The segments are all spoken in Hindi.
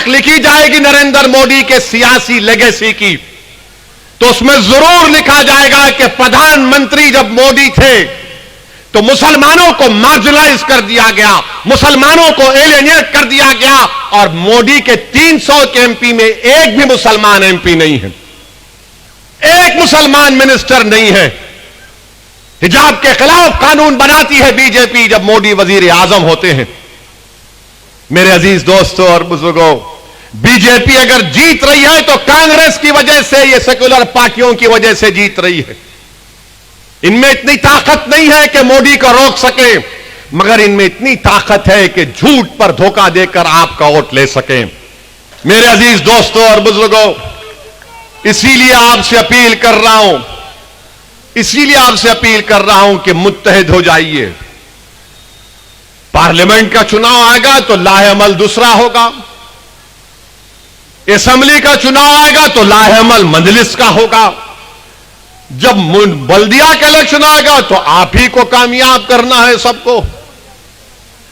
लिखी जाएगी नरेंद्र मोदी के सियासी लेगेसी की, तो उसमें जरूर लिखा जाएगा कि प्रधानमंत्री जब मोदी थे तो मुसलमानों को मार्जिनलाइज कर दिया गया, मुसलमानों को एलियनेट कर दिया गया, और मोदी के 300 के एमपी में एक भी मुसलमान एमपी नहीं है, एक मुसलमान मिनिस्टर नहीं है। हिजाब के खिलाफ कानून बनाती है बीजेपी जब मोदी वजीर आजम होते हैं। मेरे अजीज दोस्तों और बुजुर्गों, बीजेपी अगर जीत रही है तो कांग्रेस की वजह से, ये सेक्युलर पार्टियों की वजह से जीत रही है। इनमें इतनी ताकत नहीं है कि मोदी को रोक सके, मगर इनमें इतनी ताकत है कि झूठ पर धोखा देकर आपका वोट ले सके। मेरे अजीज दोस्तों और बुजुर्गों, इसीलिए आपसे अपील कर रहा हूं कि मुत्तहिद हो जाइए। पार्लियामेंट का चुनाव आएगा तो लाहेअमल दूसरा होगा, असेंबली का चुनाव आएगा तो लाहेअमल मजलिस का होगा, जब बल्दिया का इलेक्शन आएगा तो आप ही को कामयाब करना है सबको।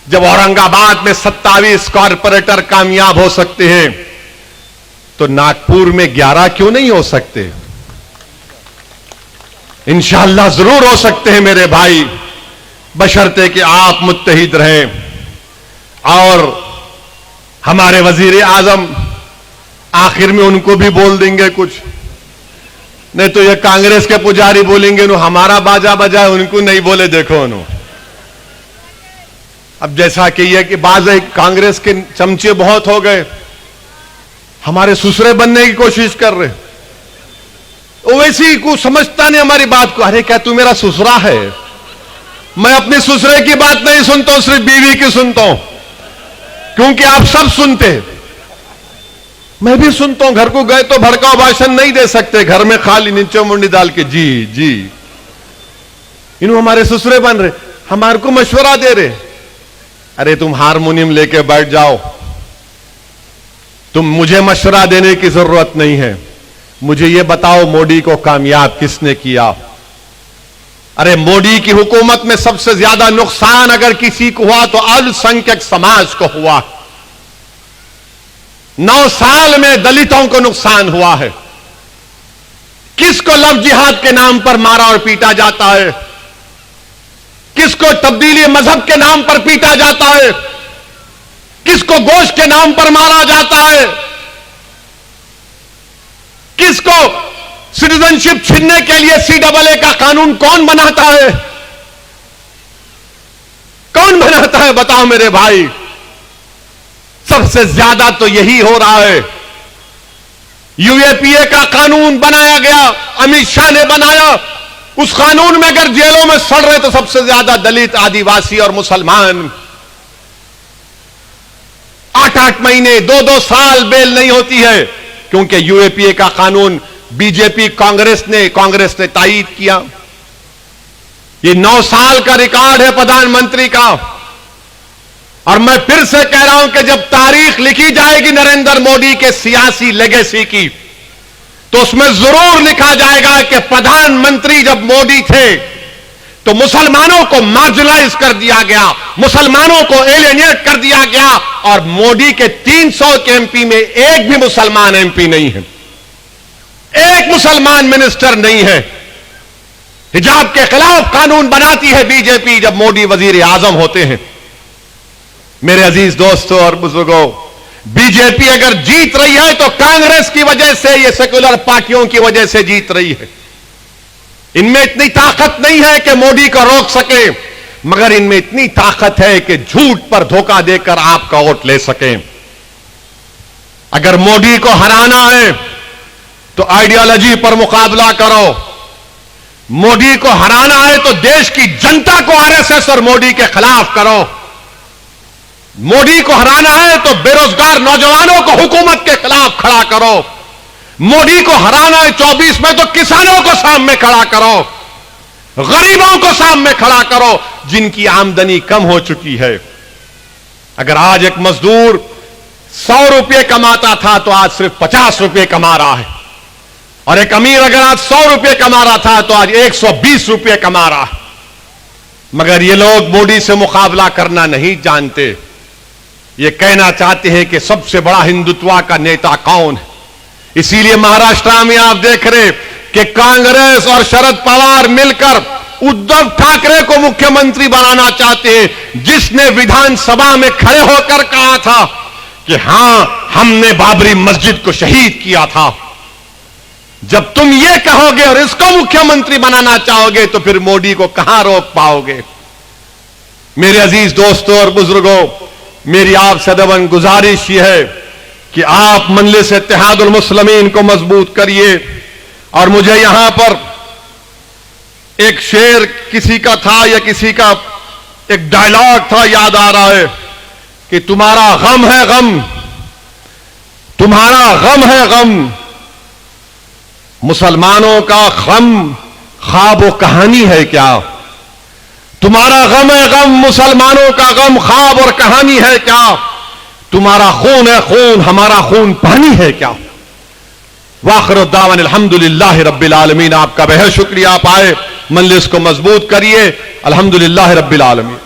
जब औरंगाबाद में 27 कॉरपोरेटर कामयाब हो सकते हैं तो नागपुर में 11 क्यों नहीं हो सकते? इंशाअल्लाह जरूर हो सकते हैं मेरे भाई, बशर्ते कि आप मुत्तहिद रहें। और हमारे वजीर आजम आखिर में उनको भी बोल देंगे कुछ, नहीं तो ये कांग्रेस के पुजारी बोलेंगे नो हमारा बाजा बजाए, उनको नहीं बोले देखो उन्हों। अब जैसा कि ये कि बाज कांग्रेस के चमचे बहुत हो गए, हमारे ससुरे बनने की कोशिश कर रहे, ओवैसी को समझता नहीं हमारी बात को। अरे क्या तू मेरा ससुरा है? मैं अपने ससुरे की बात नहीं सुनता हूं, सिर्फ बीवी की सुनता हूं, क्योंकि आप सब सुनते, मैं भी सुनता हूं। घर को गए तो भड़काऊ भाषण नहीं दे सकते, घर में खाली नीचे मुंडी डाल के जी जी। इन्हों हमारे ससुरे बन रहे, हमारे को मशवरा दे रहे। अरे तुम हारमोनियम लेके बैठ जाओ, तुम मुझे मशवरा देने की जरूरत नहीं है। मुझे यह बताओ मोदी को कामयाब किसने किया? अरे मोदी की हुकूमत में सबसे ज्यादा नुकसान अगर किसी को हुआ तो अल्पसंख्यक समाज को हुआ। 9 साल में दलितों को नुकसान हुआ है। किसको लव जिहाद के नाम पर मारा और पीटा जाता है? किसको तब्दीली मजहब के नाम पर पीटा जाता है? किसको गोश्त के नाम पर मारा जाता है? किसको सिटीजनशिप छीनने के लिए CAA का कानून कौन बनाता है? कौन बनाता है बताओ मेरे भाई? सबसे ज्यादा तो यही हो रहा है। UAPA का कानून बनाया गया, अमित शाह ने बनाया। उस कानून में अगर जेलों में सड़ रहे तो सबसे ज्यादा दलित, आदिवासी और मुसलमान। 8-8 महीने, 2-2 साल बेल नहीं होती है, क्योंकि UAPA का कानून बीजेपी कांग्रेस ने तायीद किया। ये 9 साल का रिकॉर्ड है प्रधानमंत्री का। और मैं फिर से कह रहा हूं कि जब तारीख लिखी जाएगी नरेंद्र मोदी के सियासी लेगेसी की, तो उसमें जरूर लिखा जाएगा कि प्रधानमंत्री जब मोदी थे तो मुसलमानों को मार्जिनलाइज कर दिया गया, मुसलमानों को एलियनेट कर दिया गया, और मोदी के 300 के एमपी में एक भी मुसलमान एमपी नहीं है, एक मुसलमान मिनिस्टर नहीं है। हिजाब के खिलाफ कानून बनाती है बीजेपी जब मोदी वजीर आजम होते हैं। मेरे अजीज दोस्तों और बुजुर्गों, बीजेपी अगर जीत रही है तो कांग्रेस की वजह से, ये सेक्युलर पार्टियों की वजह से जीत रही है। इनमें इतनी ताकत नहीं है कि मोदी को रोक सके, मगर इनमें इतनी ताकत है कि झूठ पर धोखा देकर आपका वोट ले सके। अगर मोदी को हराना है तो आइडियोलॉजी पर मुकाबला करो। मोदी को हराना है तो देश की जनता को आरएसएस और मोदी के खिलाफ करो। मोदी को हराना है तो बेरोजगार नौजवानों को हुकूमत के खिलाफ खड़ा करो। मोदी को हराना है 24 में तो किसानों को सामने खड़ा करो, गरीबों को सामने खड़ा करो, जिनकी आमदनी कम हो चुकी है। अगर आज एक मजदूर 100 रुपये कमाता था तो आज सिर्फ 50 रुपये कमा रहा है, और एक अमीर अगर आज 100 रुपये कमा रहा था तो आज 120 रुपये कमा रहा है। मगर ये लोग मोदी से मुकाबला करना नहीं जानते। ये कहना चाहते हैं कि सबसे बड़ा हिंदुत्व का नेता कौन है। इसीलिए महाराष्ट्र में आप देख रहे कि कांग्रेस और शरद पवार मिलकर उद्धव ठाकरे को मुख्यमंत्री बनाना चाहते हैं, जिसने विधानसभा में खड़े होकर कहा था कि हां, हमने बाबरी मस्जिद को शहीद किया था। जब तुम ये कहोगे और इसको मुख्यमंत्री बनाना चाहोगे तो फिर मोदी को कहां रोक पाओगे। मेरे अजीज दोस्तों और बुजुर्गों, मेरी आपसे दबन गुजारिश यह है कि आप मजलिस इत्तेहादुल मुस्लिमीन को मजबूत करिए। और मुझे यहां पर एक शेर किसी का था या किसी का एक डायलॉग था याद आ रहा है कि तुम्हारा गम है गम, तुम्हारा गम है गम, मुसलमानों का गम ख्वाब व कहानी है क्या। तुम्हारा गम है गम, मुसलमानों का गम ख्वाब और कहानी है क्या। तुम्हारा खून है खून, हमारा खून पानी है क्या। वाखिर दावन अल्हम्दुलिल्लाह रब्बिल आलमीन। आपका बेहद शुक्रिया, आप आए, मजलिस को मजबूत करिए। अल्हम्दुलिल्लाह रब्बिल आलमीन।